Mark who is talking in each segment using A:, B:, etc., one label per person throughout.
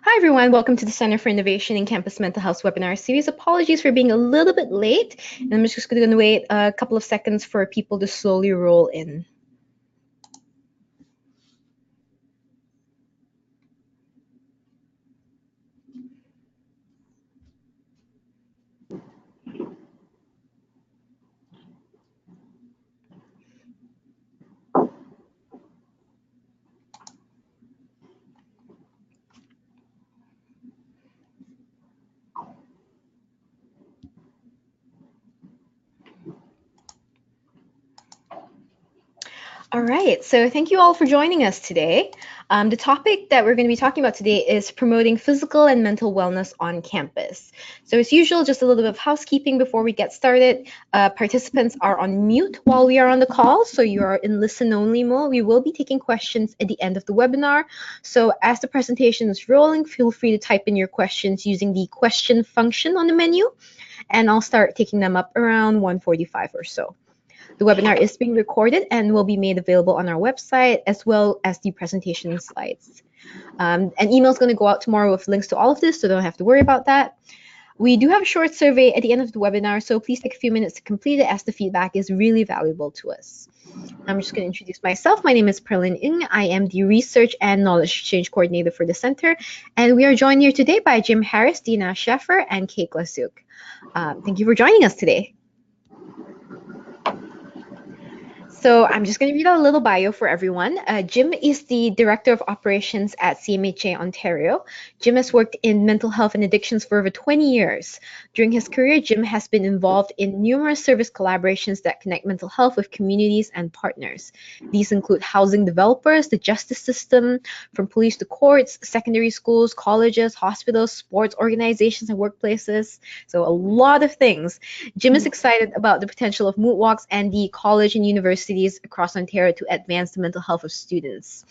A: Hi everyone, welcome to the Center for Innovation in Campus Mental Health webinar series. Apologies for being a little bit late, and I'm just going to wait a couple of seconds for people to slowly roll in. All right, so thank you all for joining us today. The topic that we're going to be talking about today is promoting physical and mental wellness on campus. So as usual, just a little bit of housekeeping before we get started. Participants are on mute while we are on the call, so you are in listen-only mode. We will be taking questions at the end of the webinar. So as the presentation is rolling, feel free to type in your questions using the question function on the menu, and I'll start taking them up around 1:45 or so. The webinar is being recorded and will be made available on our website as well as the presentation slides. An email is going to go out tomorrow with links to all of this, so don't have to worry about that. We do have a short survey at the end of the webinar, so please take a few minutes to complete it as the feedback is really valuable to us. I'm just going to introduce myself. My name is Perlin Ng. I am the Research and Knowledge Exchange Coordinator for the Center, and we are joined here today by Jim Harris, Dina Sheffer, and Kate Glasuk. Thank you for joining us today. So I'm just going to read out a little bio for everyone. Jim is the Director of Operations at CICMH Ontario. Jim has worked in mental health and addictions for over 20 years. During his career, Jim has been involved in numerous service collaborations that connect mental health with communities and partners. These include housing developers, the justice system, from police to courts, secondary schools, colleges, hospitals, sports organizations, and workplaces. So a lot of things. Jim is excited about the potential of mood walks and the college and universities across Ontario to advance the mental health of students.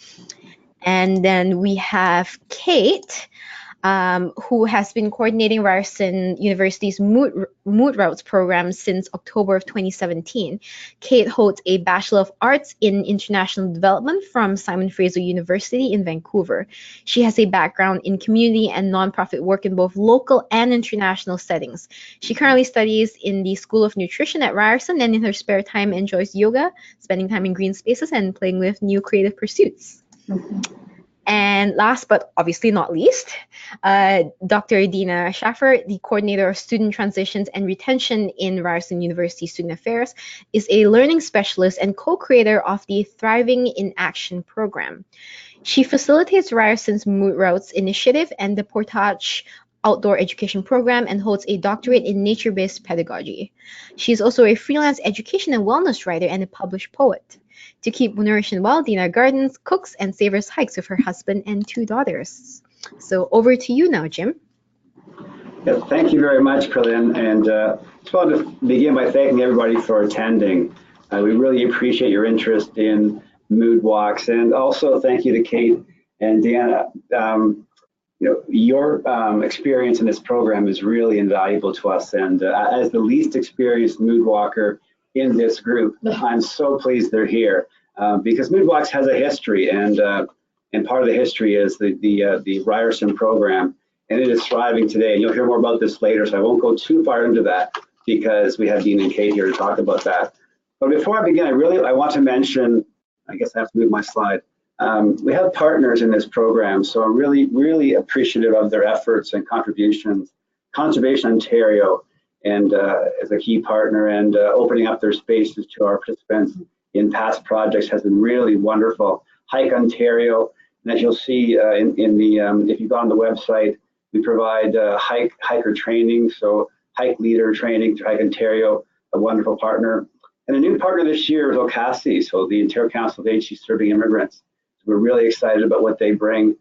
A: And then we have Kate, who has been coordinating Ryerson University's Mood Routes program since October of 2017. Kate holds a Bachelor of Arts in International Development from Simon Fraser University in Vancouver. She has a background in community and nonprofit work in both local and international settings. She currently studies in the School of Nutrition at Ryerson, and in her spare time enjoys yoga, spending time in green spaces, and playing with new creative pursuits. And last but obviously not least, Dr. Dina Sheffer, the Coordinator of Student Transitions and Retention in Ryerson University Student Affairs, is a learning specialist and co-creator of the Thriving in Action program. She facilitates Ryerson's Mood Routes initiative and the Portage Outdoor Education program and holds a doctorate in nature-based pedagogy. She is also a freelance education and wellness writer and a published poet. To keep nourished and well, Dina gardens, cooks, and savors hikes with her husband and 2 daughters. So over to you now, Jim.
B: Yeah, thank you very much, Perlin. And just want to begin by thanking everybody for attending. We really appreciate your interest in mood walks, and also thank you to Kate and Deanna. Your experience in this program is really invaluable to us. And as the least experienced mood walker in this group, I'm so pleased they're here because mood walks has a history, and part of the history is the Ryerson program, and it is thriving today. And you'll hear more about this later, so I won't go too far into that because we have Dean and Kate here to talk about that. But before I begin, I want to mention, I guess I have to move my slide. We have partners in this program, so I'm really appreciative of their efforts and contributions. Conservation Ontario and as a key partner, and opening up their spaces to our participants in past projects has been really wonderful. Hike Ontario, and as you'll see if you go on the website, we provide hiker training, so hike leader training through Hike Ontario, a wonderful partner. And a new partner this year is OCASI, so the Ontario Council of Agencies Serving Immigrants. So we're really excited about what they bring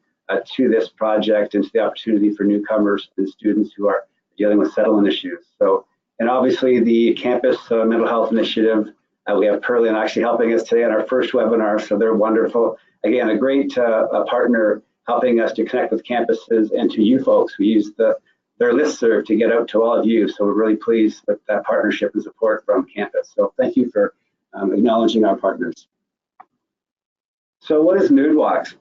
B: to this project and to the opportunity for newcomers and students who are dealing with settlement issues. So, and obviously the Campus Mental Health Initiative, we have Perlin actually helping us today on our first webinar, so they're wonderful. Again, a great partner helping us to connect with campuses and to you folks. We use their listserv to get out to all of you, so we're really pleased with that partnership and support from campus. So thank you for acknowledging our partners. So what is Mood Walks?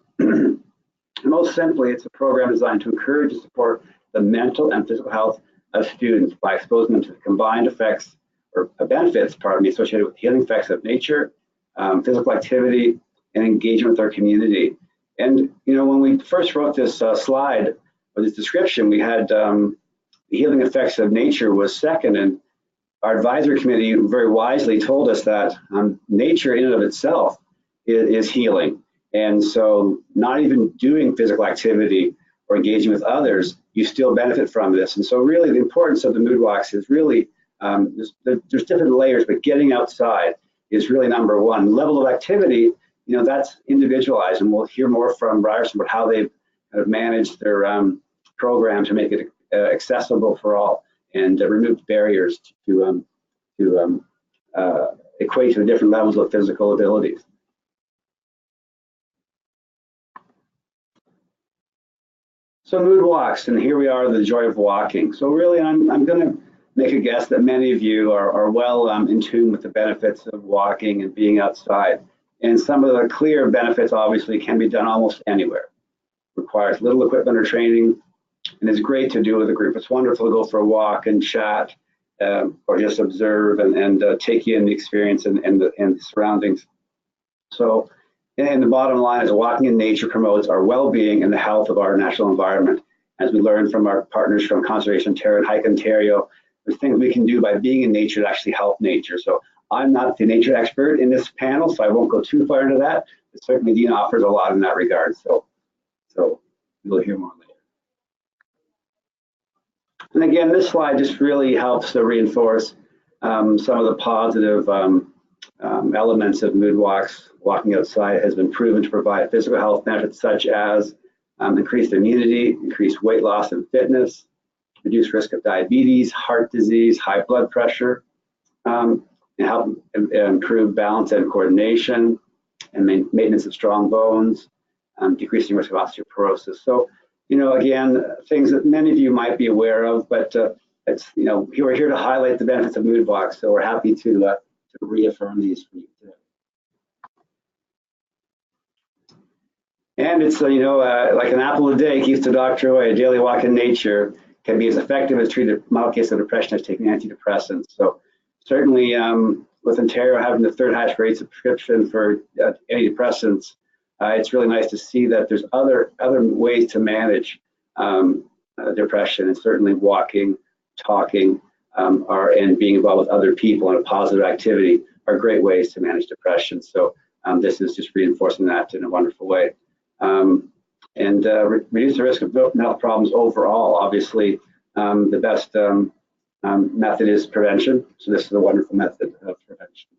B: And most simply, it's a program designed to encourage and support the mental and physical health of students by exposing them to the combined effects or benefits, pardon me, associated with healing effects of nature, physical activity, and engagement with our community. And when we first wrote this slide or this description, we had the healing effects of nature was second, and our advisory committee very wisely told us that nature in and of itself is healing. And so not even doing physical activity or engaging with others, you still benefit from this. And so really the importance of the mood walks is really, there's different layers, but getting outside is really number one. Level of activity, that's individualized, and we'll hear more from Ryerson about how they've kind of managed their program to make it accessible for all and remove barriers to equate to the different levels of physical abilities. So mood walks, and here we are, the joy of walking. So really, I'm going to make a guess that many of you are well in tune with the benefits of walking and being outside. And some of the clear benefits obviously can be done almost anywhere. Requires little equipment or training, and it's great to do with a group. It's wonderful to go for a walk and chat, or just observe and take in the experience and the surroundings. So, and the bottom line is walking in nature promotes our well-being and the health of our natural environment. As we learned from our partners from Conservation Ontario and Hike Ontario, there's things we can do by being in nature to actually help nature. So I'm not the nature expert in this panel, so I won't go too far into that, but certainly Dean offers a lot in that regard. So we'll hear more later. And again, this slide just really helps to reinforce some of the positive elements of mood walks. Walking outside has been proven to provide physical health benefits such as increased immunity, increased weight loss and fitness, reduced risk of diabetes, heart disease, high blood pressure, and help improve balance and coordination, and maintenance of strong bones, decreasing risk of osteoporosis. So, again, things that many of you might be aware of, but we're here to highlight the benefits of mood walks, so we're happy to reaffirm these for you today. And it's, like an apple a day keeps the doctor away. A daily walk in nature can be as effective as treating a mild case of depression as taking antidepressants. So certainly with Ontario having the third highest rates of prescription for antidepressants, it's really nice to see that there's other ways to manage depression, and certainly walking, talking, and being involved with other people in a positive activity are great ways to manage depression. So this is just reinforcing that in a wonderful way. And reduce the risk of mental health problems overall. Obviously, the best method is prevention. So this is a wonderful method of prevention.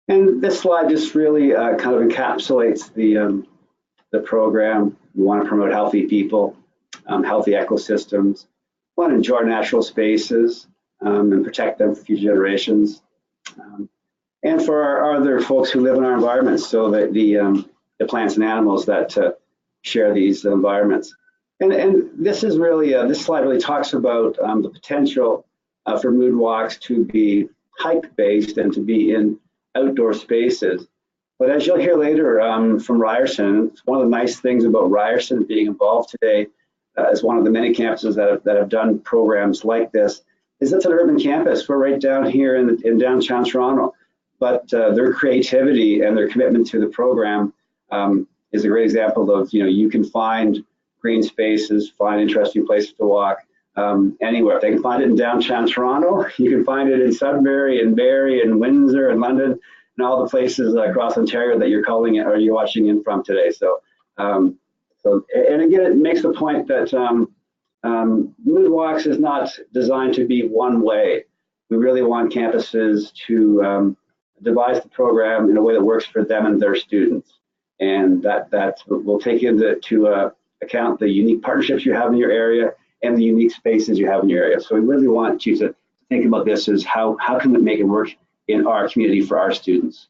B: And this slide just really kind of encapsulates the program. We want to promote healthy people, healthy ecosystems. We want to enjoy natural spaces and protect them for future generations. And for our other folks who live in our environments, so that the plants and animals that share these environments. And this is really, this slide really talks about the potential for mood walks to be hike-based and to be in outdoor spaces. But as you'll hear later from Ryerson, it's one of the nice things about Ryerson being involved today as one of the many campuses that have done programs like this, is it's an urban campus. We're right down here in downtown Toronto. But their creativity and their commitment to the program is a great example of, you can find green spaces, find interesting places to walk anywhere. If they can find it in downtown Toronto, you can find it in Sudbury and Barrie and Windsor and London and all the places across Ontario that you're calling it or you're watching in from today. So, and again, it makes the point that mood walks is not designed to be one way. We really want campuses to devise the program in a way that works for them and their students, and that will take into account the unique partnerships you have in your area and the unique spaces you have in your area. So we really want you to think about this as how can we make it work in our community for our students.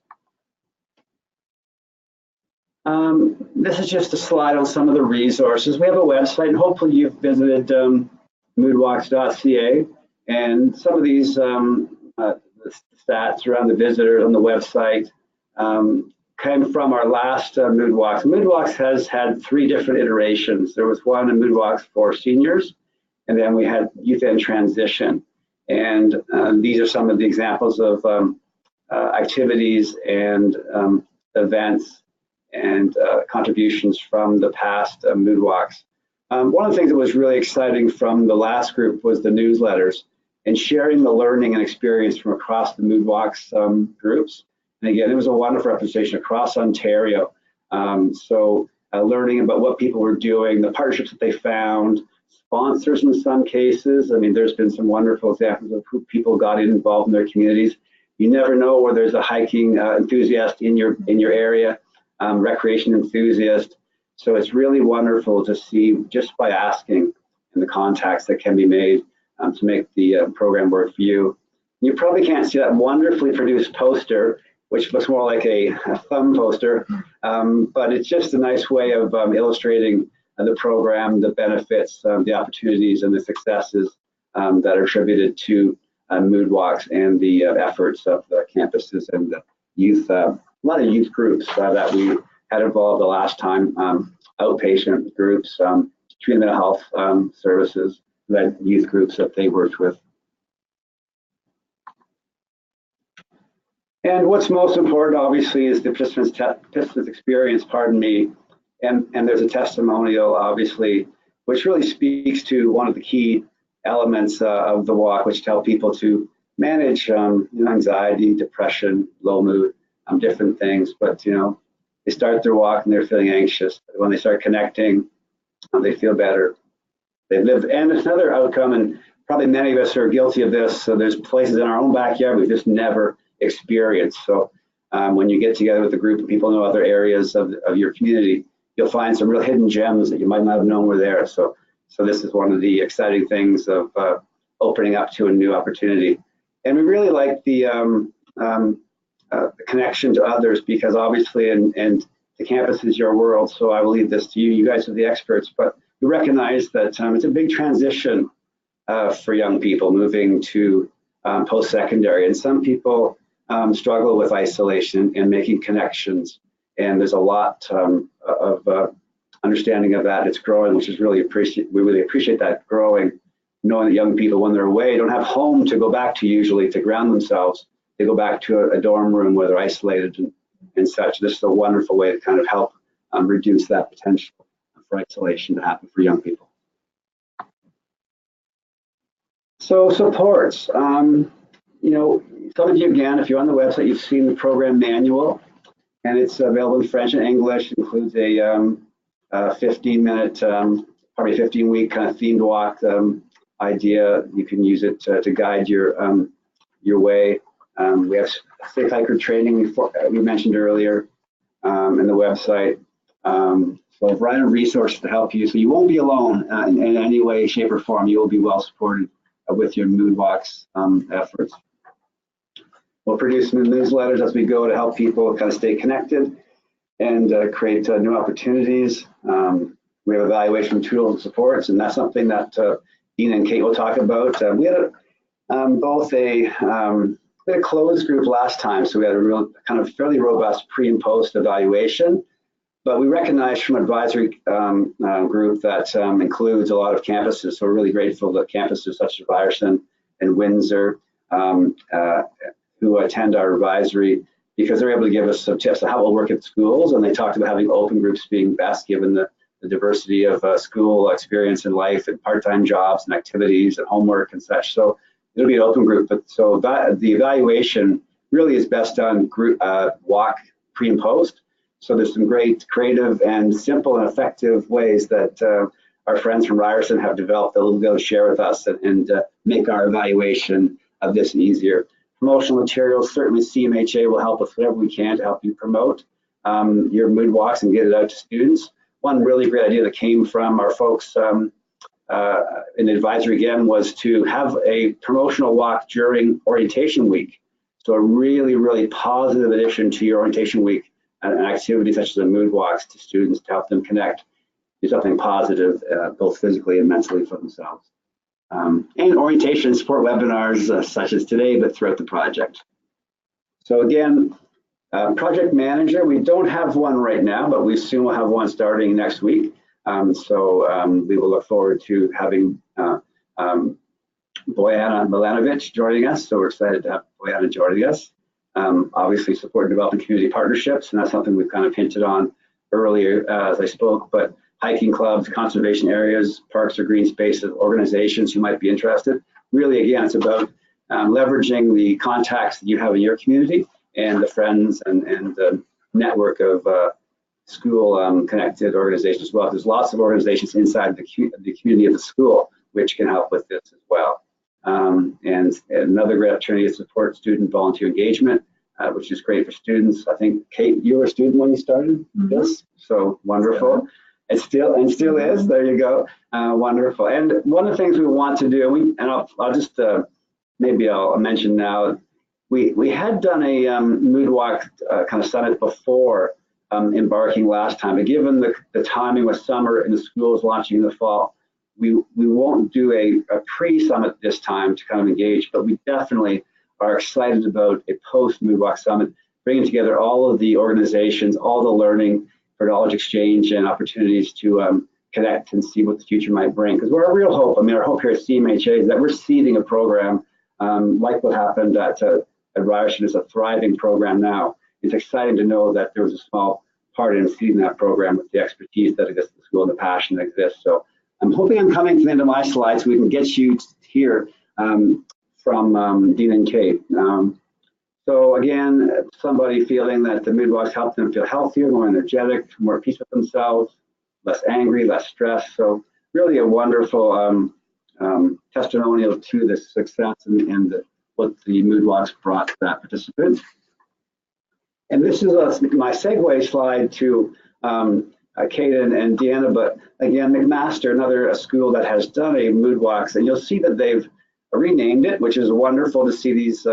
B: This is just a slide on some of the resources. We have a website, and hopefully you've visited moodwalks.ca, and some of these the stats around the visitors on the website came from our last Mood Walks. Mood Walks has had 3 different iterations. There was one in Mood Walks for seniors, and then we had youth in transition. And these are some of the examples of activities and events and contributions from the past Mood Walks. One of the things that was really exciting from the last group was the newsletters and sharing the learning and experience from across the Mood Walks groups. And again, it was a wonderful representation across Ontario. Learning about what people were doing, the partnerships that they found, sponsors in some cases. I mean, there's been some wonderful examples of who people got involved in their communities. You never know where there's a hiking enthusiast in your area, recreation enthusiast. So it's really wonderful to see just by asking and the contacts that can be made to make the program work for you. You probably can't see that wonderfully produced poster, which looks more like a thumb poster, but it's just a nice way of illustrating the program, the benefits, the opportunities, and the successes that are attributed to Mood Walks and the efforts of the campuses and the youth, a lot of youth groups that we had involved the last time, outpatient groups, community mental health services, that youth groups that they worked with. And what's most important, obviously, is the participants' experience, pardon me, and there's a testimonial, obviously, which really speaks to one of the key elements of the walk, which tell people to manage anxiety, depression, low mood, different things. But, they start their walk and they're feeling anxious. When they start connecting, they feel better. They've lived, and it's another outcome, and probably many of us are guilty of this. So there's places in our own backyard we've just never experienced. So when you get together with a group of people in other areas of your community, you'll find some real hidden gems that you might not have known were there. So this is one of the exciting things of opening up to a new opportunity. And we really like the connection to others, because obviously, and the campus is your world. So I will leave this to you. You guys are the experts, but we recognize that it's a big transition for young people moving to post-secondary. And some people struggle with isolation and making connections. And there's a lot of understanding of that. It's growing, which is really we really appreciate that growing, knowing that young people, when they're away, don't have home to go back to usually to ground themselves. They go back to a dorm room where they're isolated and such. This is a wonderful way to kind of help reduce that potential for isolation to happen for young people. So supports, some of you, again, if you're on the website, you've seen the program manual, and it's available in French and English. It includes a 15-minute, probably 15-week kind of themed walk idea. You can use it to guide your way. We have safe hiker training we mentioned earlier in the website. So a variety of resources to help you. So you won't be alone in any way, shape, or form. You will be well supported with your Mood Walks efforts. We'll produce newsletters as we go to help people kind of stay connected and create new opportunities. We have evaluation tools and supports, and that's something that Dean and Kate will talk about. We had both a closed group last time, so we had a real kind of fairly robust pre and post evaluation. But we recognize from advisory group that includes a lot of campuses. So we're really grateful that campuses such as Ryerson and Windsor who attend our advisory, because they're able to give us some tips on how we'll work at schools. And they talked about having open groups being best given the diversity of school experience in life and part-time jobs and activities and homework and such. So it'll be an open group. But so the evaluation really is best done group walk pre and post. So there's some great creative and simple and effective ways that our friends from Ryerson have developed that we'll be able to share with us and make our evaluation of this easier. Promotional materials, certainly CMHA will help us whatever we can to help you promote your Mood Walks and get it out to students. One really great idea that came from our folks in the advisory again was to have a promotional walk during orientation week. So a really, really positive addition to your orientation week, an activity such as the Mood Walks to students to help them connect, do something positive, both physically and mentally for themselves. And orientation support webinars such as today, but throughout the project. So again, Project manager, we don't have one right now, but we soon will have one starting next week. We will look forward to having Bojana Milanovic joining us. So we're excited to have Bojana joining us. Obviously support and developing community partnerships, and that's something we've kind of hinted on earlier as I spoke, but hiking clubs, conservation areas, parks or green spaces, organizations who might be interested. Really, again, it's about leveraging the contacts that you have in your community and the friends and the network of school connected organizations as well. There's lots of organizations inside the community of the school which can help with this as well. And another great opportunity is to support student volunteer engagement, which is great for students. I think, Kate, you were a student when you started this, so wonderful. It still is, there you go, wonderful. And one of the things we want to do, I'll just, maybe I'll mention now, we had done a mood walk kind of summit before embarking last time, but given the timing with summer and the schools launching in the fall, we won't do a pre-summit this time to kind of engage, but we definitely are excited about a post-mood walk summit, bringing together all of the organizations, all the learning for knowledge exchange and opportunities to connect and see what the future might bring. Because our real hope, our hope here at CMHA is that we're seeding a program like what happened at Ryerson. Is a thriving program now. It's exciting to know that there was a small part in seeding that program with the expertise that exists in the school and the passion that exists. So I'm hoping I'm coming to the end of my slides so we can get you to hear from Dean and Kate. So again, somebody feeling that the mood walks help them feel healthier, more energetic, more at peace with themselves, less angry, less stressed. So really a wonderful testimonial to the success and what the mood walks brought to that participant. And this is my segue slide to Kate and Deanna, but again, McMaster, another school that has done a mood walks, and you'll see that they've renamed it, which is wonderful to see these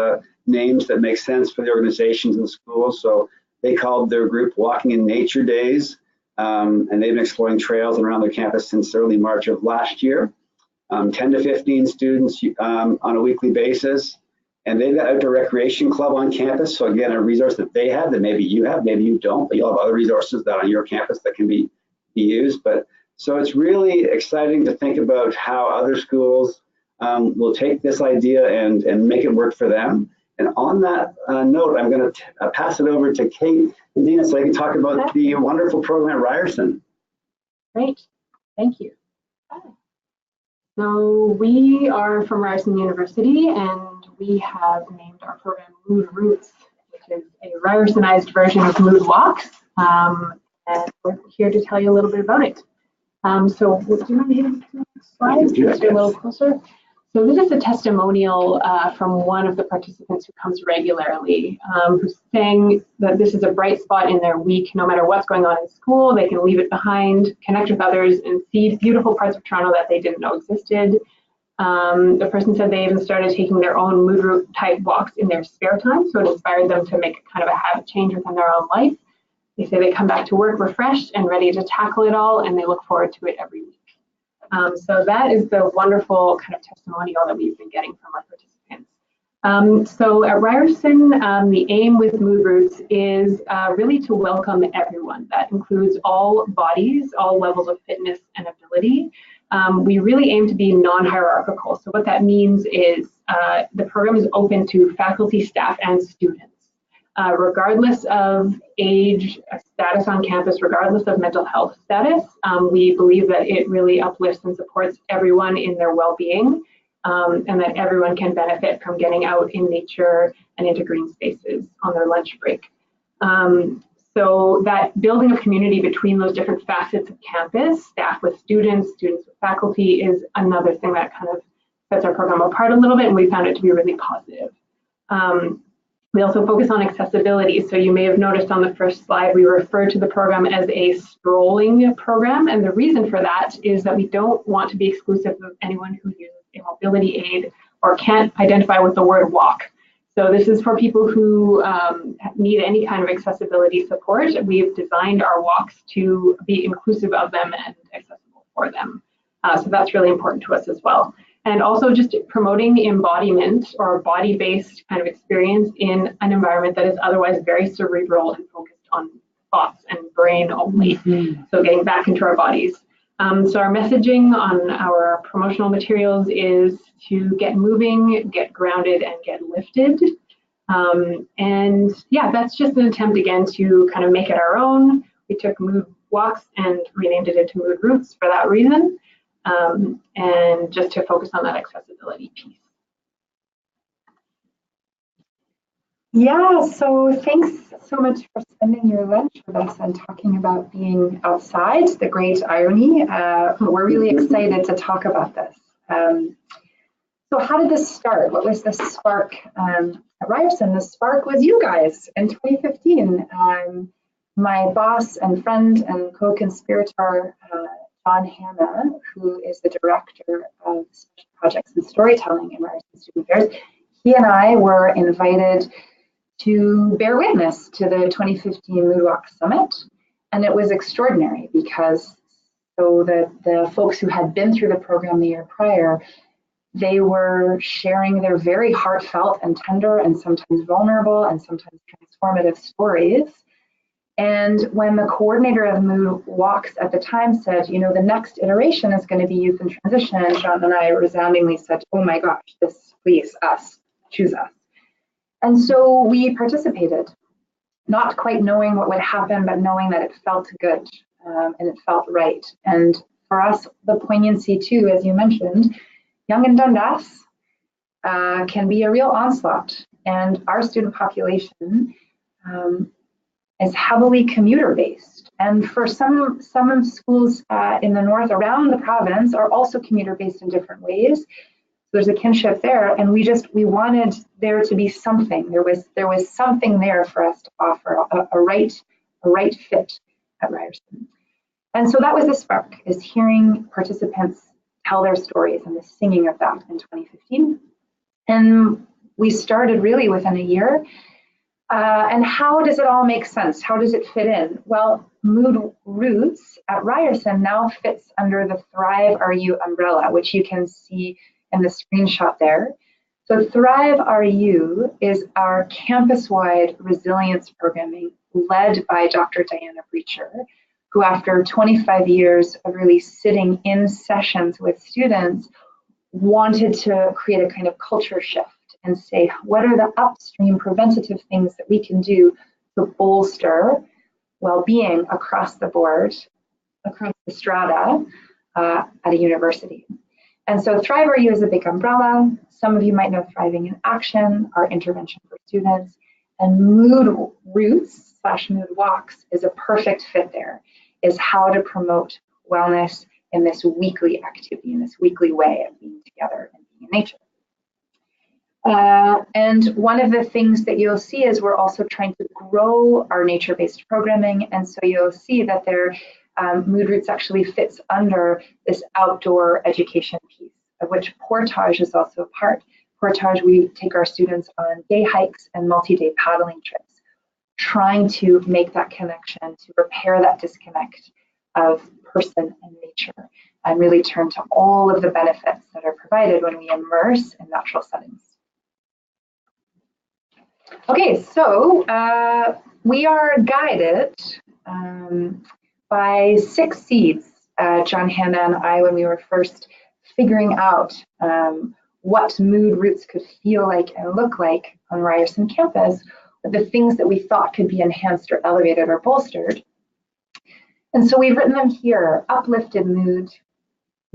B: names that make sense for the organizations and schools. So they called their group Walking in Nature Days, and they've been exploring trails around their campus since early March of last year. 10 to 15 students on a weekly basis. And they've got outdoor recreation club on campus. So again, a resource that they have that maybe you have, maybe you don't, but you'll have other resources that on your campus that can be used. But so it's really exciting to think about how other schools will take this idea and make it work for them. And on that note, I'm going to pass it over to Kate and Dina so they can talk about the wonderful program at Ryerson.
C: Great, thank you. So we are from Ryerson University, and we have named our program Mood Roots, which is a Ryersonized version of Mood Walks, and we're here to tell you a little bit about it. So do you want to hit the next slide? Just a little closer. So this is a testimonial from one of the participants who comes regularly, who's saying that this is a bright spot in their week. No matter what's going on in school, they can leave it behind, connect with others, and see beautiful parts of Toronto that they didn't know existed. The person said they even started taking their own mood route type walks in their spare time, so it inspired them to make kind of a habit change within their own life. They say they come back to work refreshed and ready to tackle it all, and they look forward to it every week. So that is the wonderful kind of testimonial that we've been getting from our participants. So at Ryerson, the aim with Mood Roots is really to welcome everyone. That includes all bodies, all levels of fitness and ability. We really aim to be non-hierarchical. So what that means is the program is open to faculty, staff, and students. Regardless of age, status on campus, regardless of mental health status, we believe that it really uplifts and supports everyone in their well-being, and that everyone can benefit from getting out in nature and into green spaces on their lunch break. So that building of community between those different facets of campus, staff with students, students with faculty, is another thing that kind of sets our program apart a little bit, and we found it to be really positive. We also focus on accessibility. So you may have noticed on the first slide, we refer to the program as a strolling program. And the reason for that is that we don't want to be exclusive of anyone who uses a mobility aid or can't identify with the word walk. So this is for people who need any kind of accessibility support. We've designed our walks to be inclusive of them and accessible for them. So that's really important to us as well. and also just promoting embodiment or body-based kind of experience in an environment that is otherwise very cerebral and focused on thoughts and brain only. So getting back into our bodies. So our messaging on our promotional materials is to get moving, get grounded, and get lifted. And yeah, that's just an attempt again to kind of make it our own. We took mood walks and renamed it into mood roots for that reason, and just to focus on that accessibility piece.
D: Yeah, so thanks so much for spending your lunch with us and talking about being outside, the great irony. We're really excited to talk about this. So how did this start? What was the spark at Ryerson? The spark was you guys in 2015. My boss and friend and co-conspirator, John Hanna, who is the director of special projects and storytelling in Ryerson Student Affairs, he and I were invited to bear witness to the 2015 Moodwalk Summit. And it was extraordinary because the folks who had been through the program the year prior, they were sharing their very heartfelt and tender and sometimes vulnerable and sometimes transformative stories. And when the coordinator of Mood Walks at the time said, you know, the next iteration is going to be youth in transition, John and I resoundingly said, oh my gosh, this, please, us, choose us. And so we participated, not quite knowing what would happen, but knowing that it felt good and it felt right. And for us, the poignancy too, as you mentioned, young and Dundas can be a real onslaught. And our student population is heavily commuter-based. And for some schools in the north around the province are also commuter-based in different ways. There's a kinship there, and we wanted there to be something. There was something there for us to offer, a right fit at Ryerson. And so that was the spark, is hearing participants tell their stories and the singing of that in 2015. And we started really within a year. And how does it all make sense? How does it fit in? Well, Mood Roots at Ryerson now fits under the Thrive RU umbrella, which you can see in the screenshot there. So Thrive RU is our campus-wide resilience programming led by Dr. Diana Breacher, who after 25 years of really sitting in sessions with students, wanted to create a kind of culture shift and say, what are the upstream preventative things that we can do to bolster well-being across the board, across the strata at a university? And so Thrive RU is a big umbrella. Some of you might know Thriving in Action, our intervention for students. And Mood Roots / Mood Walks is a perfect fit there, is how to promote wellness in this weekly activity, in this weekly way of being together and being in nature. And one of the things that you'll see is we're also trying to grow our nature-based programming. And so you'll see that Mood Roots actually fits under this outdoor education piece, of which Portage is also a part. Portage, we take our students on day hikes and multi-day paddling trips, trying to make that connection, to repair that disconnect of person and nature, and really turn to all of the benefits that are provided when we immerse in natural settings. Okay, so we are guided by 6 seeds, John Hanna and I, when we were first figuring out what Mood Roots could feel like and look like on Ryerson campus, the things that we thought could be enhanced or elevated or bolstered. And so we've written them here: uplifted mood,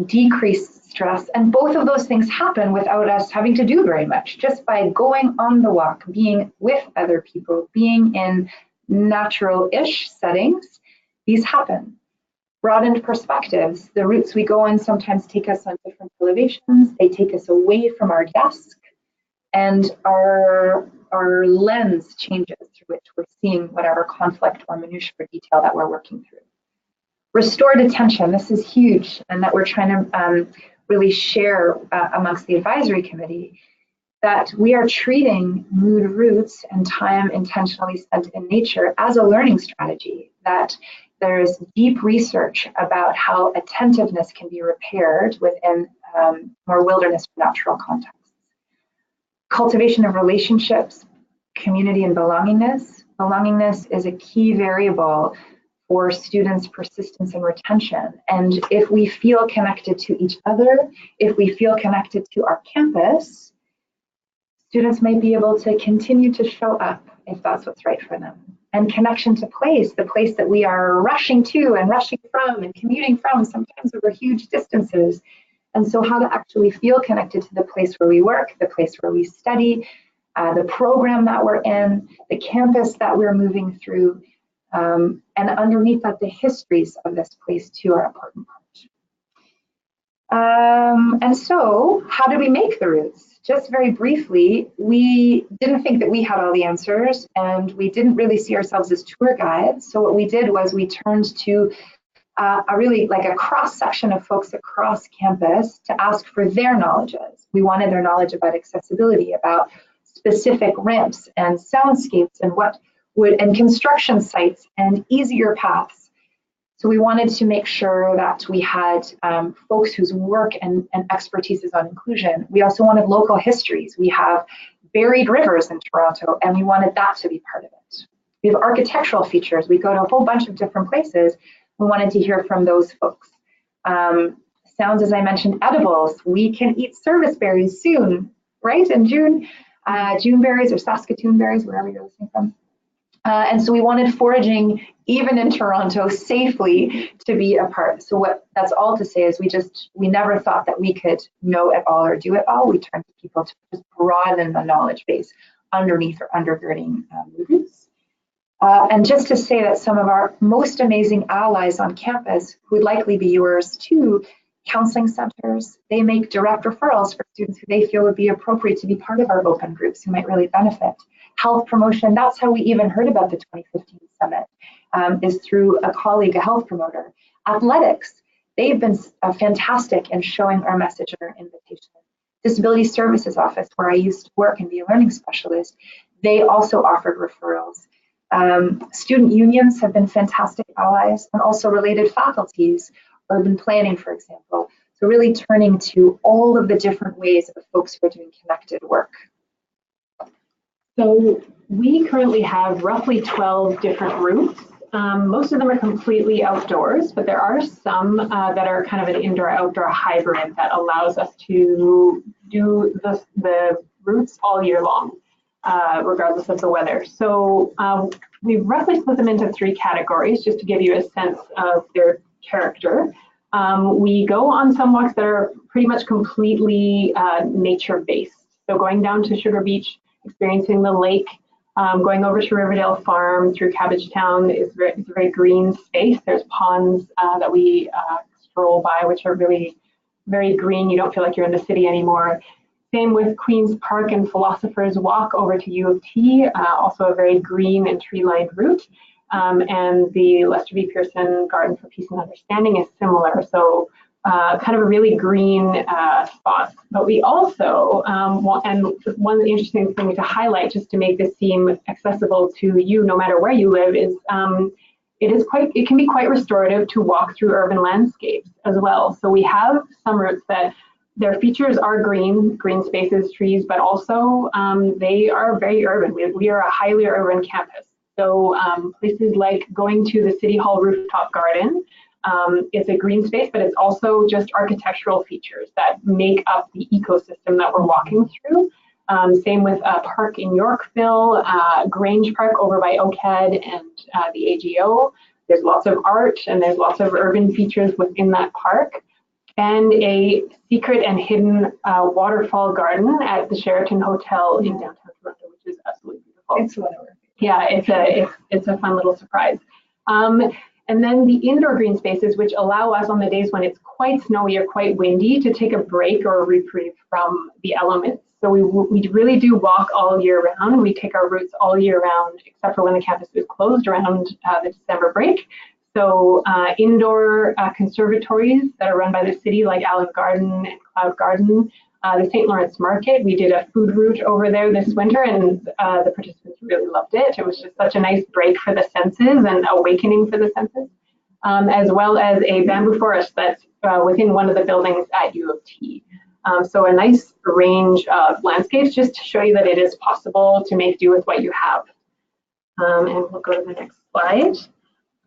D: decreased stress, and both of those things happen without us having to do very much, just by going on the walk, being with other people, being in natural-ish settings. These happen. Broadened perspectives. The routes we go on sometimes take us on different elevations. They take us away from our desk, and our lens changes through which we're seeing whatever conflict or minutiae or detail that we're working through. Restored attention. This is huge, and that we're trying to really share amongst the advisory committee, that we are treating Mood Roots and time intentionally spent in nature as a learning strategy, that there is deep research about how attentiveness can be repaired within more wilderness or natural contexts. Cultivation of relationships, community and belongingness. Belongingness is a key variable for students' persistence and retention. And if we feel connected to each other, if we feel connected to our campus, students might be able to continue to show up if that's what's right for them. And connection to place, the place that we are rushing to and rushing from and commuting from, sometimes over huge distances. And so how to actually feel connected to the place where we work, the place where we study, the program that we're in, the campus that we're moving through, and underneath that, the histories of this place too are important part. And so how did we make the routes? Just very briefly, we didn't think that we had all the answers, and we didn't really see ourselves as tour guides. So what we did was we turned to a really like a cross section of folks across campus to ask for their knowledges. We wanted their knowledge about accessibility, about specific ramps and soundscapes and construction sites and easier paths. So we wanted to make sure that we had folks whose work and expertise is on inclusion. We also wanted local histories. We have buried rivers in Toronto, and we wanted that to be part of it. We have architectural features. We go to a whole bunch of different places. We wanted to hear from those folks. Sounds, as I mentioned, edibles. We can eat service berries soon, right? In June, June berries or Saskatoon berries, wherever you're listening from. And so we wanted foraging, even in Toronto, safely to be a part. So what that's all to say is we never thought that we could know it all or do it all. We turned to people to just broaden the knowledge base underneath or undergirding movements. And just to say that some of our most amazing allies on campus, who would likely be yours too, counseling centers, they make direct referrals for students who they feel would be appropriate to be part of our open groups who might really benefit. Health promotion, that's how we even heard about the 2015 summit, is through a colleague, a health promoter. Athletics, they've been fantastic in showing our message and our invitation. Disability Services Office, where I used to work and be a learning specialist, they also offered referrals. Student unions have been fantastic allies, and also related faculties, urban planning, for example. So really turning to all of the different ways of folks who are doing connected work.
C: So we currently have roughly 12 different routes. Most of them are completely outdoors, but there are some that are kind of an indoor-outdoor hybrid that allows us to do the routes all year long, regardless of the weather. So we roughly split them into 3 categories, just to give you a sense of their character. We go on some walks that are pretty much completely nature-based. So going down to Sugar Beach, experiencing the lake, going over to Riverdale Farm through Cabbagetown is a very green space. There's ponds that we stroll by, which are really very green. You don't feel like you're in the city anymore. Same with Queen's Park and Philosopher's Walk over to U of T, also a very green and tree-lined route. And the Lester B. Pearson Garden for Peace and Understanding is similar. So kind of a really green spot. But we also, and one interesting thing to highlight, just to make this seem accessible to you no matter where you live, is it can be quite restorative to walk through urban landscapes as well. So we have some routes that their features are green spaces, trees, but also they are very urban. We are a highly urban campus. So places like going to the City Hall rooftop garden, it's a green space, but it's also just architectural features that make up the ecosystem that we're walking through. Same with a park in Yorkville, Grange Park over by Oakhead and the AGO. There's lots of art and there's lots of urban features within that park. And a secret and hidden waterfall garden at the Sheraton Hotel in downtown Toronto, which is absolutely beautiful.
D: It's wonderful.
C: Yeah, it's a fun little surprise. And then the indoor green spaces, which allow us on the days when it's quite snowy or quite windy to take a break or a reprieve from the elements. So we really do walk all year round. We take our routes all year round, except for when the campus is closed around the December break. So indoor conservatories that are run by the city, like Allen Garden and Cloud Garden, the St. Lawrence Market. We did a food route over there this winter, and the participants really loved it. It was just such a nice break for the senses and awakening for the senses. as well as a bamboo forest that's within one of the buildings at U of T. So a nice range of landscapes just to show you that it is possible to make do with what you have. And we'll go to the next slide.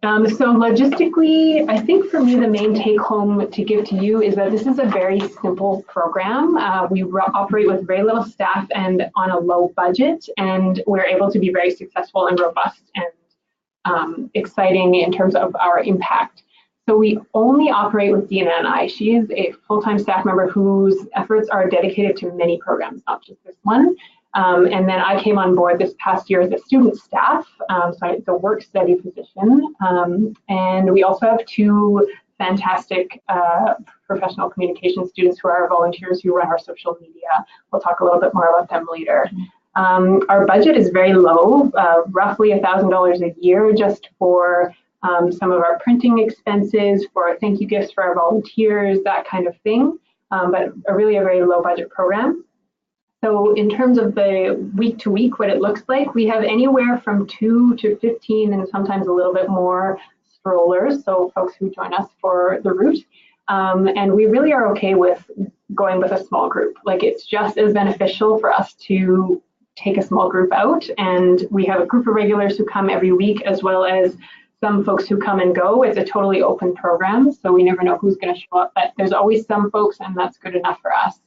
C: So logistically, I think for me, the main take home to give to you is that this is a very simple program. We operate with very little staff and on a low budget, and we're able to be very successful and robust and exciting in terms of our impact. So we only operate with Deanna and I. She is a full-time staff member whose efforts are dedicated to many programs, not just this one. And then I came on board this past year as a student staff, so it's a work study position. And we also have two fantastic professional communication students who are our volunteers who run our social media. We'll talk a little bit more about them later. Our budget is very low, roughly $1,000 a year just for some of our printing expenses, for thank you gifts for our volunteers, that kind of thing, but really a very low budget program. So in terms of the week to week, what it looks like, we have anywhere from 2 to 15 and sometimes a little bit more strollers, so folks who join us for the route. And we really are okay with going with a small group. Like, it's just as beneficial for us to take a small group out, and we have a group of regulars who come every week, as well as some folks who come and go. It's a totally open program, so we never know who's going to show up, but there's always some folks, and that's good enough for us.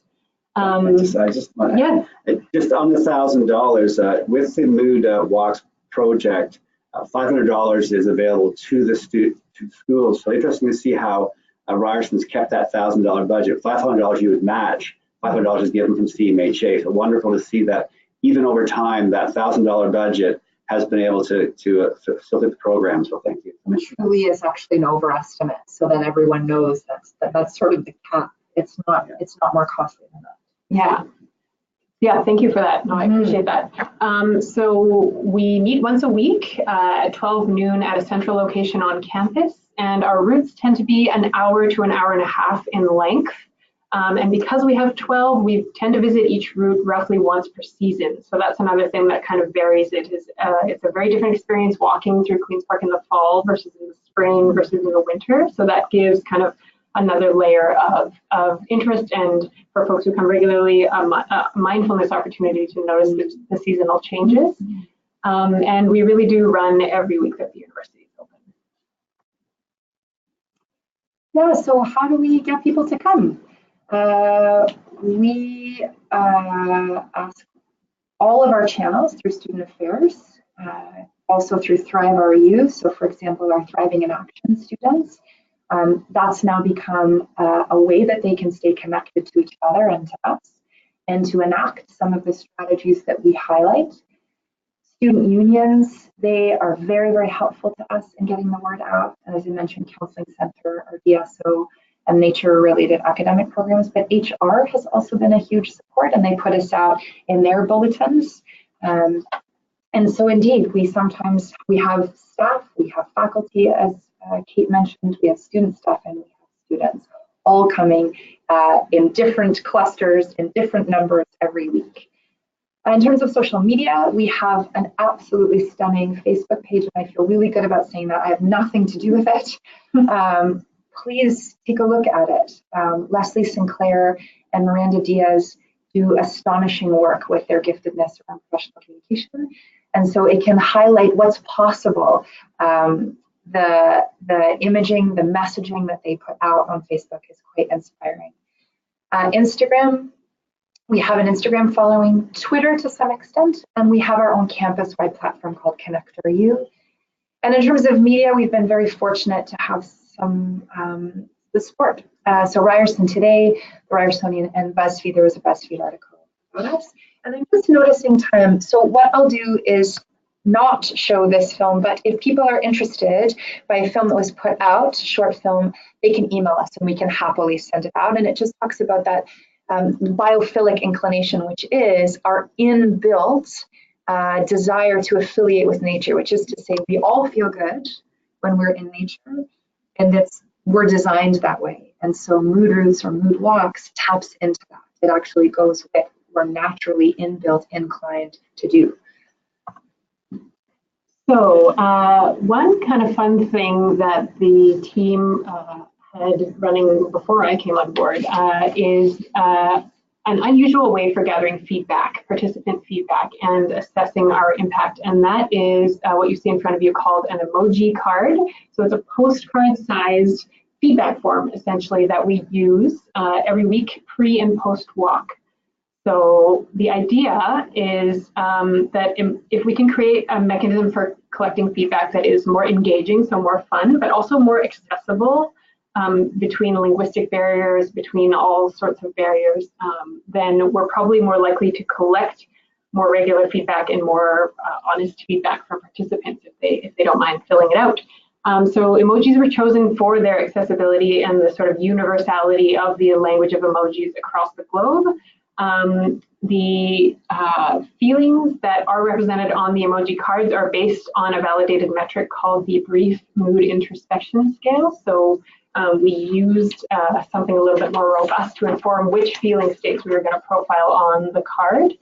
B: I just want to, just on the $1,000 with the Mood Walks project, $500 is available to the schools. So interesting to see how Ryerson's kept that $1,000 budget. $500 you would match. $500 is given from CMHA. So wonderful to see that even over time, that $1,000 budget has been able to facilitate the program. So thank you.
D: Which really is actually an overestimate. So then everyone knows that's sort of the cap. It's not more costly than that.
C: Yeah, thank you for that. No, I appreciate that. So we meet once a week at 12 noon at a central location on campus, and our routes tend to be an hour to an hour and a half in length. And because we have 12, we tend to visit each route roughly once per season. So that's another thing that kind of varies. It's a very different experience walking through Queen's Park in the fall versus in the spring versus in the winter. So that gives kind of another layer of interest, and for folks who come regularly, a mindfulness opportunity to notice the seasonal changes. And we really do run every week that the university is open.
D: Yeah, so how do we get people to come? We ask all of our channels through Student Affairs, also through Thrive Our Youth. So for example, our Thriving in Action students. That's now become a way that they can stay connected to each other and to us, and to enact some of the strategies that we highlight. Student unions, they are very, very helpful to us in getting the word out. And as I mentioned, Counseling Center, our DSO, and nature-related academic programs. But HR has also been a huge support, and they put us out in their bulletins. And so indeed, we have staff, we have faculty, as Kate mentioned, we have student staff, and we have students all coming in different clusters, in different numbers every week. In terms of social media, we have an absolutely stunning Facebook page, and I feel really good about saying that. I have nothing to do with it. Please take a look at it. Leslie Sinclair and Miranda Diaz do astonishing work with their giftedness around professional communication. And so it can highlight what's possible. The imaging, the messaging that they put out on Facebook is quite inspiring. Instagram, we have an Instagram following, Twitter to some extent, and we have our own campus-wide platform called Connect Our You. And in terms of media, we've been very fortunate to have some the support. So Ryerson Today, the Ryersonian, and BuzzFeed, there was a BuzzFeed article about us. And I'm just noticing time. So what I'll do is not show this film, but if people are interested by a film that was put out, short film, they can email us and we can happily send it out. And it just talks about that biophilic inclination, which is our inbuilt desire to affiliate with nature, which is to say we all feel good when we're in nature, and we're designed that way. And so mood routes or mood walks taps into that. It actually goes with what we're naturally inbuilt inclined to do.
C: So one kind of fun thing that the team had running before I came on board is an unusual way for gathering feedback, participant feedback, and assessing our impact. And that is what you see in front of you called an emoji card. So it's a postcard-sized feedback form, essentially, that we use every week, pre and post walk. So the idea is that if we can create a mechanism for collecting feedback that is more engaging, so more fun, but also more accessible between linguistic barriers, between all sorts of barriers, then we're probably more likely to collect more regular feedback and more honest feedback from participants if they don't mind filling it out. So emojis were chosen for their accessibility and the sort of universality of the language of emojis across the globe. The feelings that are represented on the emoji cards are based on a validated metric called the Brief Mood Introspection Scale. So we used something a little bit more robust to inform which feeling states we were going to profile on the card.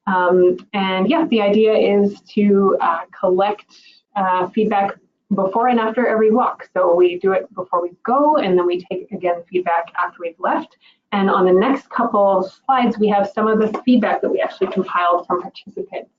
C: And yeah, the idea is to collect feedback before and after every walk. So we do it before we go, and then we take, again, feedback after we've left. And on the next couple slides, we have some of the feedback that we actually compiled from participants.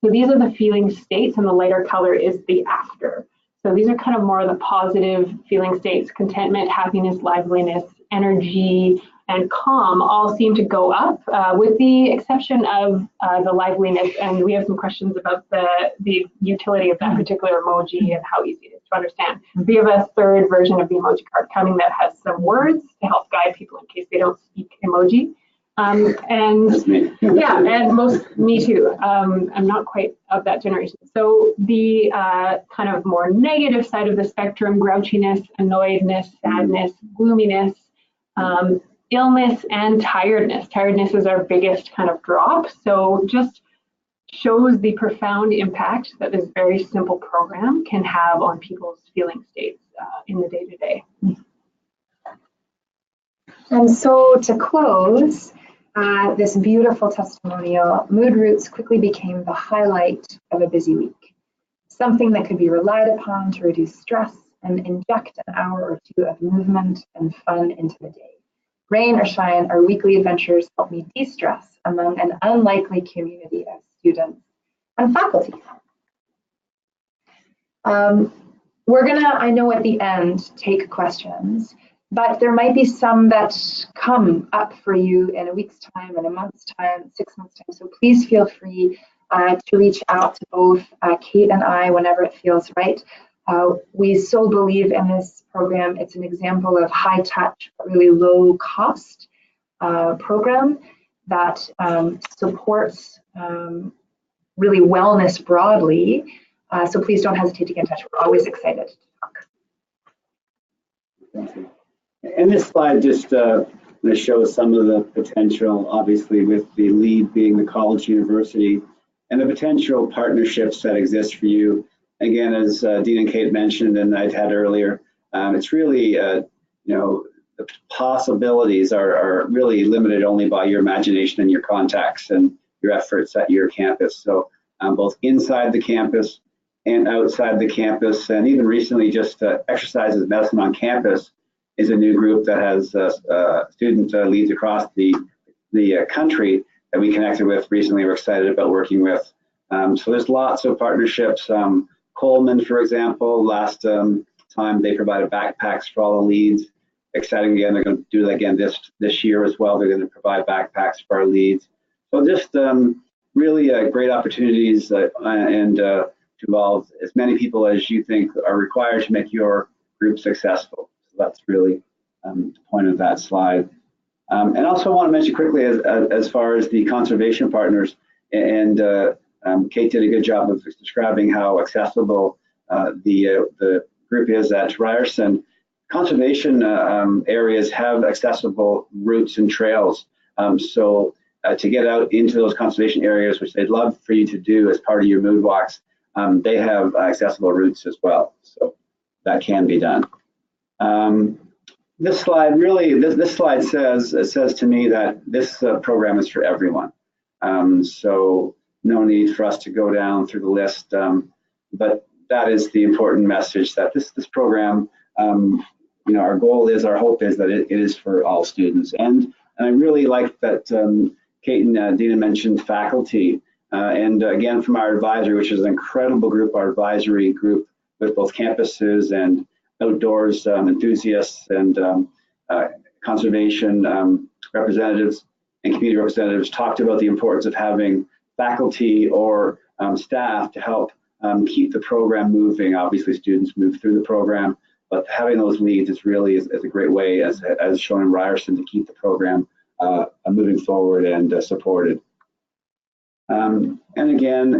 C: So these are the feeling states, and the lighter color is the after. So these are kind of more of the positive feeling states: contentment, happiness, liveliness, energy, and calm all seem to go up, with the exception of the liveliness. And we have some questions about the utility of that particular emoji and how easy it is to understand. We have a third version of the emoji card coming that has some words to help guide people in case they don't speak emoji. And yeah, and me too. I'm not quite of that generation. So the kind of more negative side of the spectrum: grouchiness, annoyedness, sadness, gloominess, illness, and tiredness. Tiredness is our biggest kind of drop. So just shows the profound impact that this very simple program can have on people's feeling states in the day-to-day.
D: And so to close this beautiful testimonial, Mood Roots quickly became the highlight of a busy week, something that could be relied upon to reduce stress and inject an hour or two of movement and fun into the day. Rain or shine, our weekly adventures help me de-stress among an unlikely community of students and faculty. We're gonna, I know at the end, take questions, but there might be some that come up for you in a week's time, in a month's time, 6 months' time. So please feel free to reach out to both Kate and I whenever it feels right. We so believe in this program. It's an example of high touch, really low cost program that supports really wellness broadly. So please don't hesitate to get in touch. We're always excited to talk.
B: Thank you. And this slide just shows some of the potential, obviously, with the lead being the college university, and the potential partnerships that exist for you. Again, as Dean and Kate mentioned, and I'd had earlier, it's really, you know, the possibilities are really limited only by your imagination and your contacts and your efforts at your campus. So both inside the campus and outside the campus, and even recently just Exercises Medicine on Campus is a new group that has student leads across the country that we connected with recently. We're excited about working with. So there's lots of partnerships. Coleman, for example, last time they provided backpacks for all the leads. Exciting again, they're going to do that again this year as well. They're going to provide backpacks for our leads. So just really great opportunities and to involve as many people as you think are required to make your group successful. So that's really the point of that slide. And also want to mention quickly as far as the conservation partners, and Kate did a good job of describing how accessible the group is at Ryerson. Conservation areas have accessible routes and trails. So to get out into those conservation areas, which they'd love for you to do as part of your mood walks, they have accessible routes as well. So that can be done. This slide really, this slide says to me that this program is for everyone. So no need for us to go down through the list, but that is the important message, that this program, our goal is, our hope is that it is for all students. And I really like that Kate and Dina mentioned faculty. And again, from our advisory, which is an incredible group, our advisory group with both campuses and outdoors enthusiasts and conservation representatives and community representatives, talked about the importance of having faculty or staff to help keep the program moving. Obviously, students move through the program, but having those leads is really is a great way, as shown in Ryerson, to keep the program moving forward and supported. And again,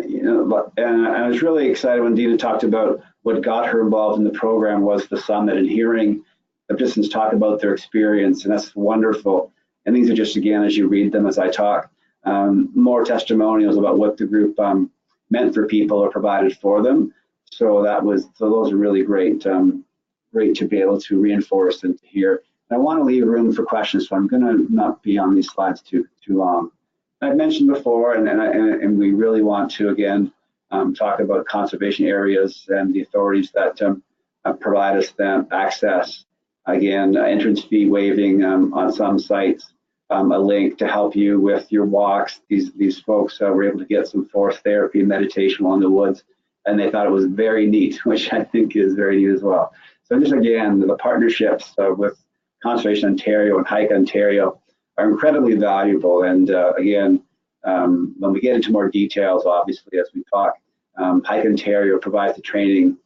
B: and I was really excited when Dina talked about what got her involved in the program was the summit, and hearing the participants talk about their experience, and that's wonderful. And these are just, again, as you read them as I talk, more testimonials about what the group meant for people or provided for them. So those are really great, great to be able to reinforce and to hear. And I want to leave room for questions, so I'm going to not be on these slides too long. I've mentioned before, and we really want to again talk about conservation areas and the authorities that provide us them access. Again, entrance fee waiving on some sites, a link to help you with your walks. These folks were able to get some forest therapy and meditation along the woods, and they thought it was very neat, which I think is very neat as well. So just again, the partnerships with Conservation Ontario and Hike Ontario are incredibly valuable. And again, when we get into more details, obviously, as we talk, Hike Ontario provides the training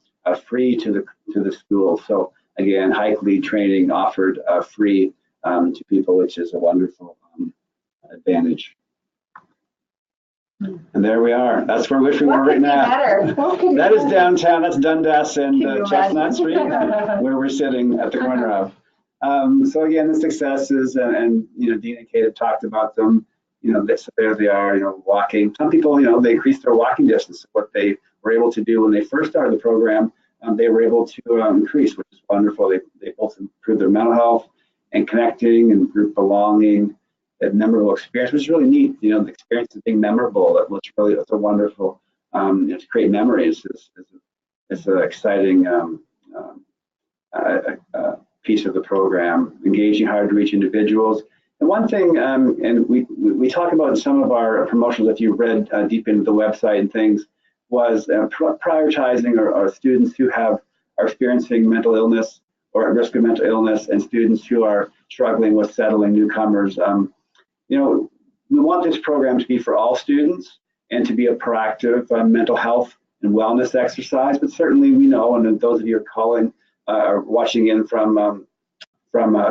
B: free to the school. So again, hike lead training offered free to people, which is a wonderful advantage. And there we are. That's where we are right now. That is downtown. That's Dundas and Chestnut Street, where we're sitting at the corner of. So again, the successes, and Dina and Kate have talked about them. There they are. Walking. Some people, they increased their walking distance. What they were able to do when they first started the program, they were able to increase, which is wonderful. They both improved their mental health and connecting and group belonging. A memorable experience, which is really neat. The experience of being memorable. That's a wonderful. To create memories is an exciting piece of the program. Engaging hard to reach individuals. And one thing, and we talk about in some of our promotions, if you read deep into the website and things, was prioritizing our students who are experiencing mental illness or at risk of mental illness, and students who are struggling with settling newcomers. We want this program to be for all students and to be a proactive mental health and wellness exercise. But certainly we know, and those of you are watching in from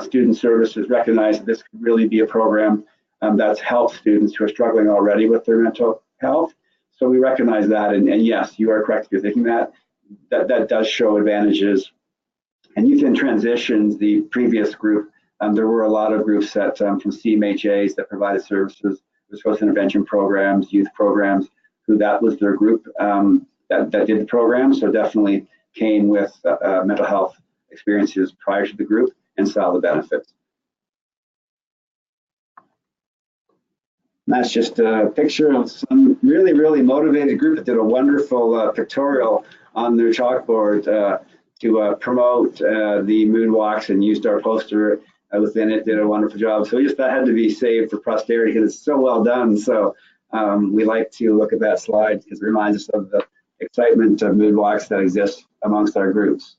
B: student services, recognize that this could really be a program that's helped students who are struggling already with their mental health. So we recognize that, and yes, you are correct if you're thinking that does show advantages. And you can transition the previous group. There were a lot of groups from CMHAs that provided services, social intervention programs, youth programs, that was their group that did the program. So definitely came with mental health experiences prior to the group and saw the benefits. And that's just a picture of some really, really motivated group that did a wonderful pictorial on their chalkboard to promote the mood walks, and used our poster within it, did a wonderful job. So that had to be saved for posterity because it's so well done. So we like to look at that slide because it reminds us of the excitement of mood walks that exist amongst our groups.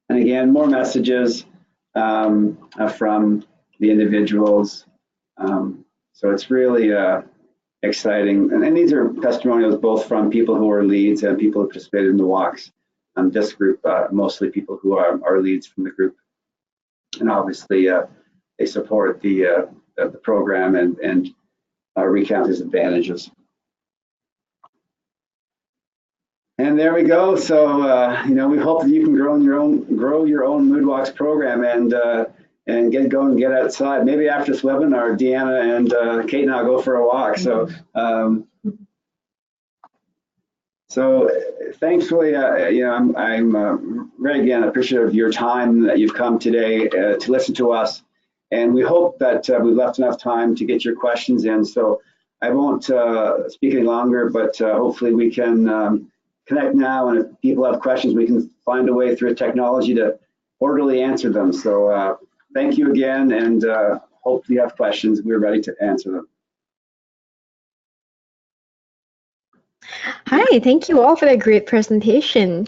B: And again, more messages from the individuals. So it's really exciting. And these are testimonials both from people who are leads and people who participated in the walks. This group, mostly people who are leads from the group. And obviously they support the program and recount its advantages. And there we go. So we hope that you can grow your own Mood Walks program and get going, get outside. Maybe after this webinar, Deanna and Kate and I'll go for a walk. So thankfully, I'm very again appreciative of your time that you've come today to listen to us, and we hope that we've left enough time to get your questions in. So I won't speak any longer, but hopefully we can connect now, and if people have questions, we can find a way through technology to orderly answer them. So thank you again, and hope you have questions. We're ready to answer them.
A: Hi, thank you all for that great presentation.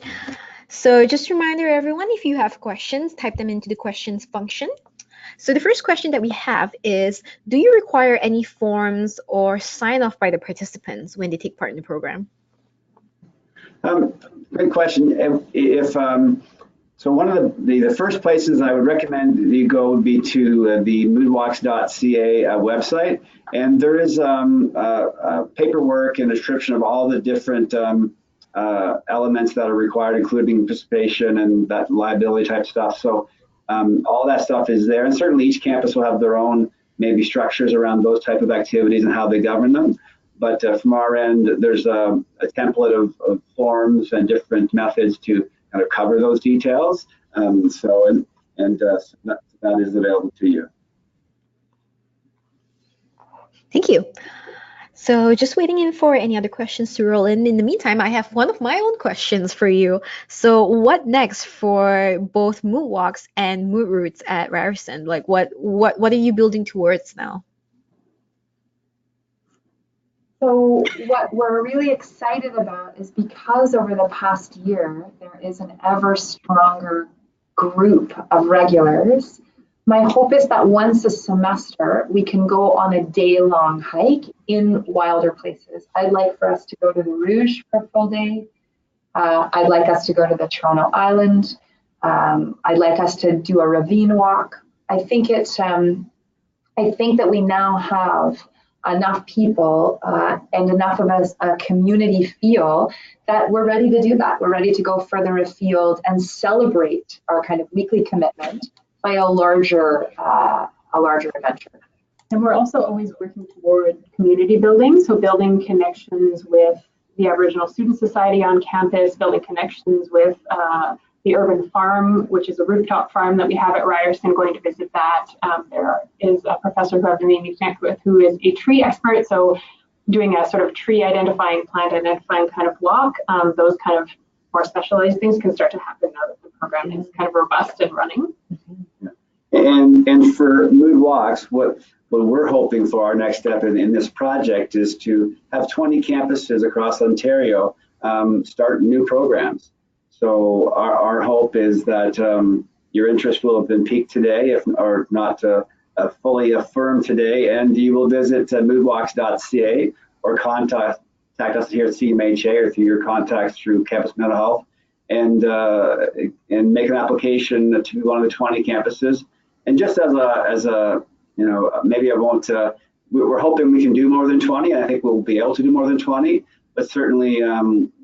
A: So just a reminder, everyone, if you have questions, type them into the questions function. So the first question that we have is, do you require any forms or sign off by the participants when they take part in the program?
B: Great question. So one of the first places I would recommend you go would be to the moodwalks.ca website, and there is paperwork and a description of all the different elements that are required, including participation and that liability type stuff. So all that stuff is there, and certainly each campus will have their own maybe structures around those type of activities and how they govern them. But from our end, there's a template of forms and different methods to kind of cover those details. So that is available to you.
A: Thank you. So just waiting in for any other questions to roll in. In the meantime, I have one of my own questions for you. So what next for both Mood Walks and Mood Routes at Ryerson? Like what are you building towards now?
D: So what we're really excited about is because over the past year, there is an ever stronger group of regulars. My hope is that once a semester, we can go on a day-long hike in wilder places. I'd like for us to go to the Rouge for a full day. I'd like us to go to the Toronto Island. I'd like us to do a ravine walk. I think that we now have enough people and enough of a community feel that we're ready to do that. We're ready to go further afield and celebrate our kind of weekly commitment by a larger adventure.
C: And we're also always working toward community building, so building connections with the Aboriginal Student Society on campus, building connections with the urban farm, which is a rooftop farm that we have at Ryerson, going to visit that. There is a professor who I've been meeting to connect with who is a tree expert, so doing a sort of tree identifying, plant identifying kind of walk. Those kind of more specialized things can start to happen now that the program is kind of robust and running.
B: And for Mood Walks, what we're hoping for our next step in this project is to have 20 campuses across Ontario start new programs. So our hope is that your interest will have been piqued today, or not fully affirmed today, and you will visit moodwalks.ca or contact us here at CICMH or through your contacts through Campus Mental Health, and make an application to one of the 20 campuses. And just as a maybe I won't. We're hoping we can do more than 20. I think we'll be able to do more than 20, but certainly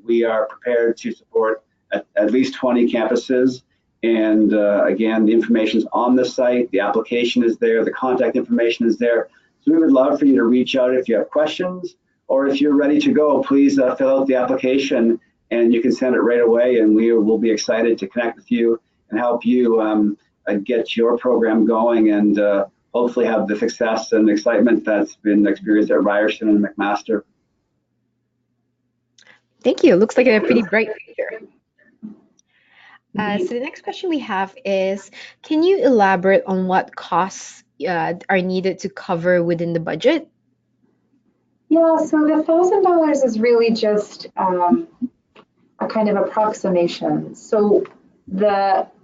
B: we are prepared to support at least 20 campuses. And again, the information is on the site, the application is there, the contact information is there. So we would love for you to reach out if you have questions, or if you're ready to go, please fill out the application and you can send it right away, and we will be excited to connect with you and help you get your program going, and hopefully have the success and excitement that's been experienced at Ryerson and McMaster.
A: Thank you. Looks like a pretty bright future. So the next question we have is, can you elaborate on what costs are needed to cover within the budget?
D: Yeah, so the $1,000 is really just a kind of approximation. So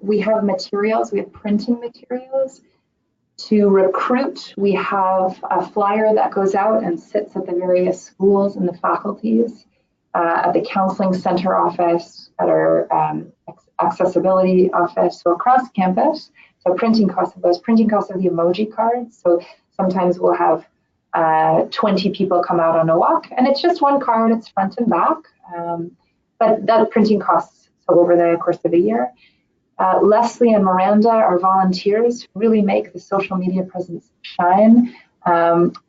D: we have materials, we have printing materials. To recruit, we have a flyer that goes out and sits at the various schools and the faculties, at the counseling center office, at our accessibility office, so across campus. So printing costs of those, printing costs of the emoji cards. So sometimes we'll have 20 people come out on a walk, and it's just one card, it's front and back. But that printing costs so over the course of a year. Leslie and Miranda are volunteers who really make the social media presence shine.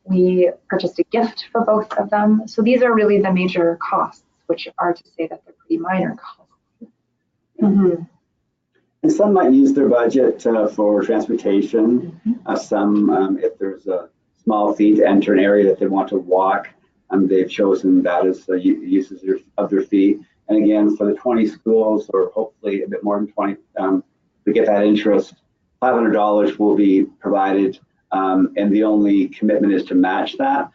D: We purchased a gift for both of them. So these are really the major costs, which are to say that they're pretty minor costs.
B: Mm-hmm. And some might use their budget for transportation. Some, if there's small fee to enter an area that they want to walk. They've chosen that as uses of their fee. And again, for the 20 schools, or hopefully a bit more than 20, to get that interest, $500 will be provided, and the only commitment is to match that.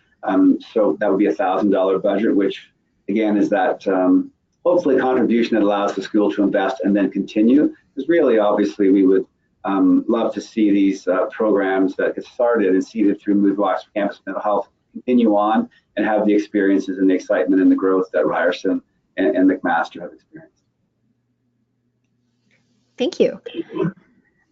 B: So that would be a $1,000 budget, which again is that hopefully contribution that allows the school to invest and then continue. Because really, obviously, we would love to see these programs that get started and seeded through Mood Walks for Campus Mental Health continue on and have the experiences and the excitement and the growth that Ryerson and McMaster have experienced.
A: Thank you.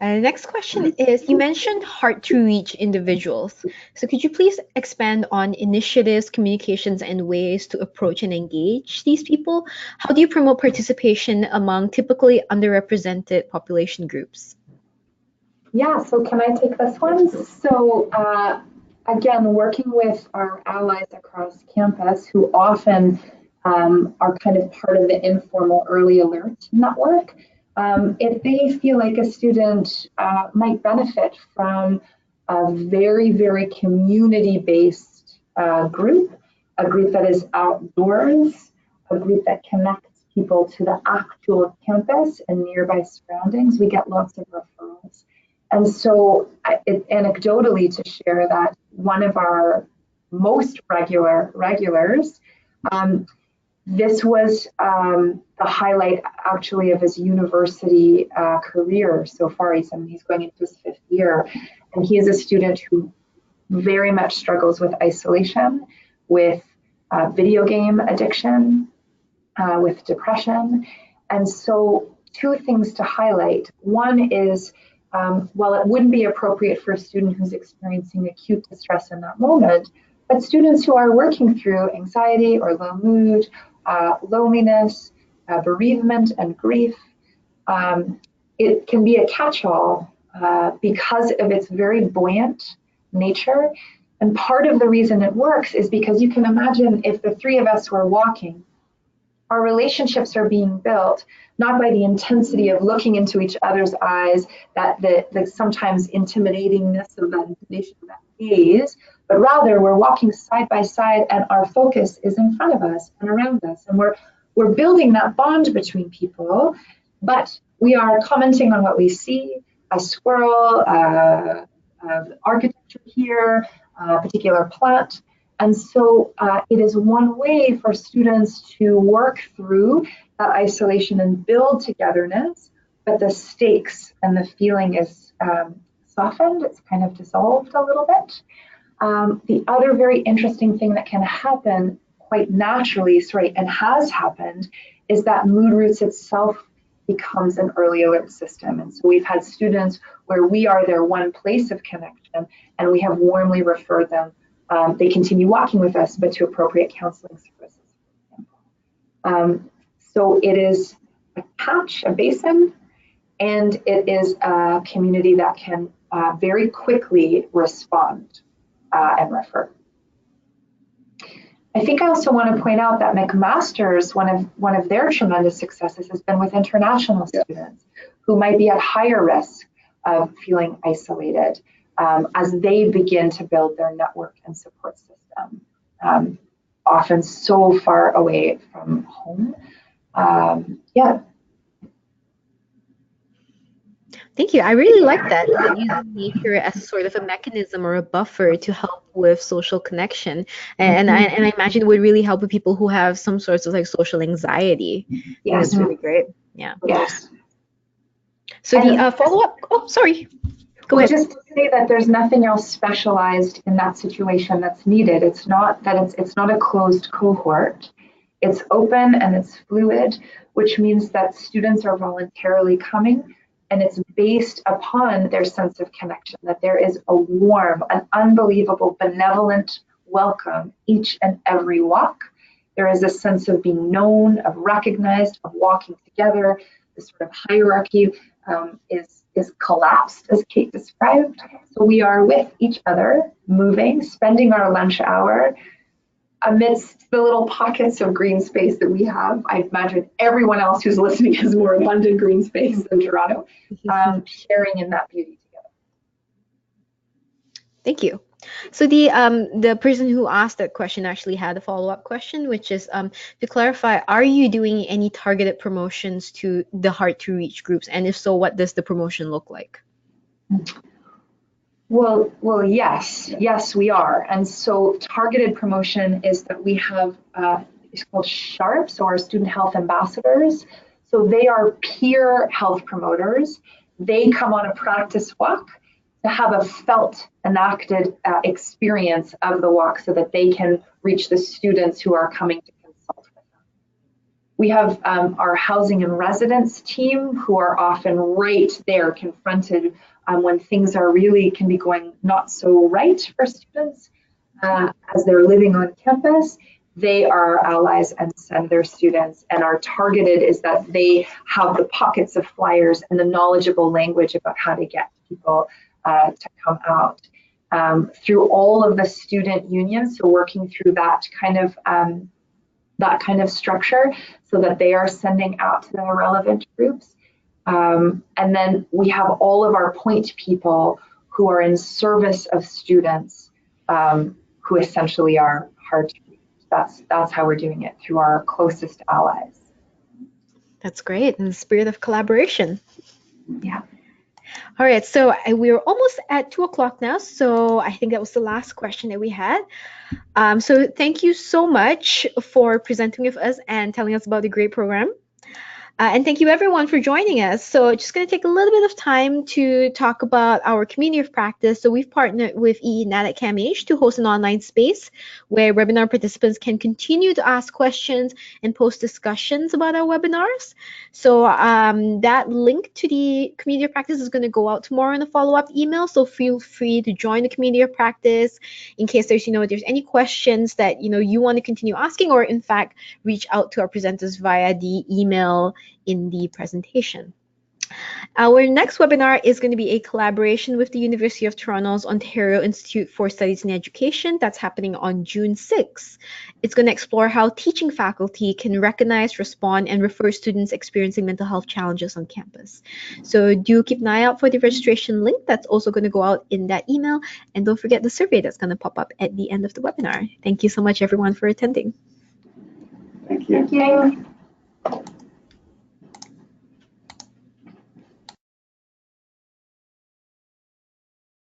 A: Next question is, you mentioned hard to reach individuals. So could you please expand on initiatives, communications, and ways to approach and engage these people? How do you promote participation among typically underrepresented population groups?
D: Yeah, so can I take this one? So again, working with our allies across campus who often are kind of part of the informal early alert network, if they feel like a student might benefit from a very, very community-based group, a group that is outdoors, a group that connects people to the actual campus and nearby surroundings, we get lots of referrals. And so anecdotally to share that one of our most regulars, this was the highlight actually of his university career so far. He's going into his 5th year, and he is a student who very much struggles with isolation, with video game addiction, with depression. And so 2 things to highlight. One is, while it wouldn't be appropriate for a student who's experiencing acute distress in that moment, but students who are working through anxiety or low mood, loneliness, bereavement and grief, it can be a catch-all because of its very buoyant nature. And part of the reason it works is because you can imagine if the 3 of us were walking, our relationships are being built not by the intensity of looking into each other's eyes, that the sometimes intimidatingness of that intimidation, of that gaze, but rather we're walking side by side and our focus is in front of us and around us, and we're building that bond between people, but we are commenting on what we see, a squirrel, architecture here, a particular plant. And so it is one way for students to work through that isolation and build togetherness, but the stakes and the feeling is softened, it's kind of dissolved a little bit. The other very interesting thing that can happen quite naturally, and has happened, is that Mood Roots itself becomes an early alert system. And so we've had students where we are their one place of connection, and we have warmly referred them. They continue walking with us, but to appropriate counseling services, for example. So it is a patch, a basin, and it is a community that can very quickly respond and refer. I think I also want to point out that McMaster's, one of their tremendous successes has been with international students who might be at higher risk of feeling isolated as they begin to build their network and support system, often so far away from home.
A: Thank you. I really like that, using nature as sort of a mechanism or a buffer to help with social connection. And I imagine it would really help with people who have some sorts of social anxiety.
D: Yes.
A: That's really great. Yeah.
D: Yes.
A: So the follow-up, sorry. Go ahead.
D: Just to say that there's nothing else specialized in that situation that's needed. It's not that it's not a closed cohort. It's open and it's fluid, which means that students are voluntarily coming, and it's based upon their sense of connection, that there is a warm, an unbelievable, benevolent welcome each and every walk. There is a sense of being known, of recognized, of walking together. This sort of hierarchy is collapsed, as Kate described. So we are with each other, moving, spending our lunch hour amidst the little pockets of green space that we have. I imagine everyone else who's listening has more abundant green space than Toronto, sharing in that beauty together.
A: Thank you. So the person who asked that question actually had a follow-up question, which is to clarify, are you doing any targeted promotions to the hard to reach groups? And if so, what does the promotion look like?
D: Well, yes, we are. And so targeted promotion is that we have, it's called SHARPs, or Student Health Ambassadors. So they are peer health promoters. They come on a practice walk to have a felt, enacted experience of the walk so that they can reach the students who are coming to consult with them. We have our housing and residence team who are often right there confronted when things are really can be going not so right for students as they're living on campus. They are allies and send their students, and our targeted is that they have the pockets of flyers and the knowledgeable language about how to get people to come out through all of the student unions. So working through that kind of structure so that they are sending out to the relevant groups. And then we have all of our point people who are in service of students who essentially are hard to reach. That's how we're doing it, through our closest allies.
A: That's great, in the spirit of collaboration.
D: Yeah.
A: All right, so we're almost at 2 o'clock now, so I think that was the last question that we had. So thank you so much for presenting with us and telling us about the great program. And thank you everyone for joining us. So just going to take a little bit of time to talk about our community of practice. So we've partnered with EENAT at CAMH to host an online space where webinar participants can continue to ask questions and post discussions about our webinars. So that link to the community of practice is going to go out tomorrow in a follow-up email. So feel free to join the community of practice in case there's, there's any questions that, you want to continue asking, or in fact, reach out to our presenters via the email in the presentation. Our next webinar is going to be a collaboration with the University of Toronto's Ontario Institute for Studies in Education. That's happening on June 6th. It's going to explore how teaching faculty can recognize, respond, and refer students experiencing mental health challenges on campus. So do keep an eye out for the registration link. That's also going to go out in that email. And don't forget the survey that's going to pop up at the end of the webinar. Thank you so much, everyone, for attending.
B: Thank you.
D: Thank you.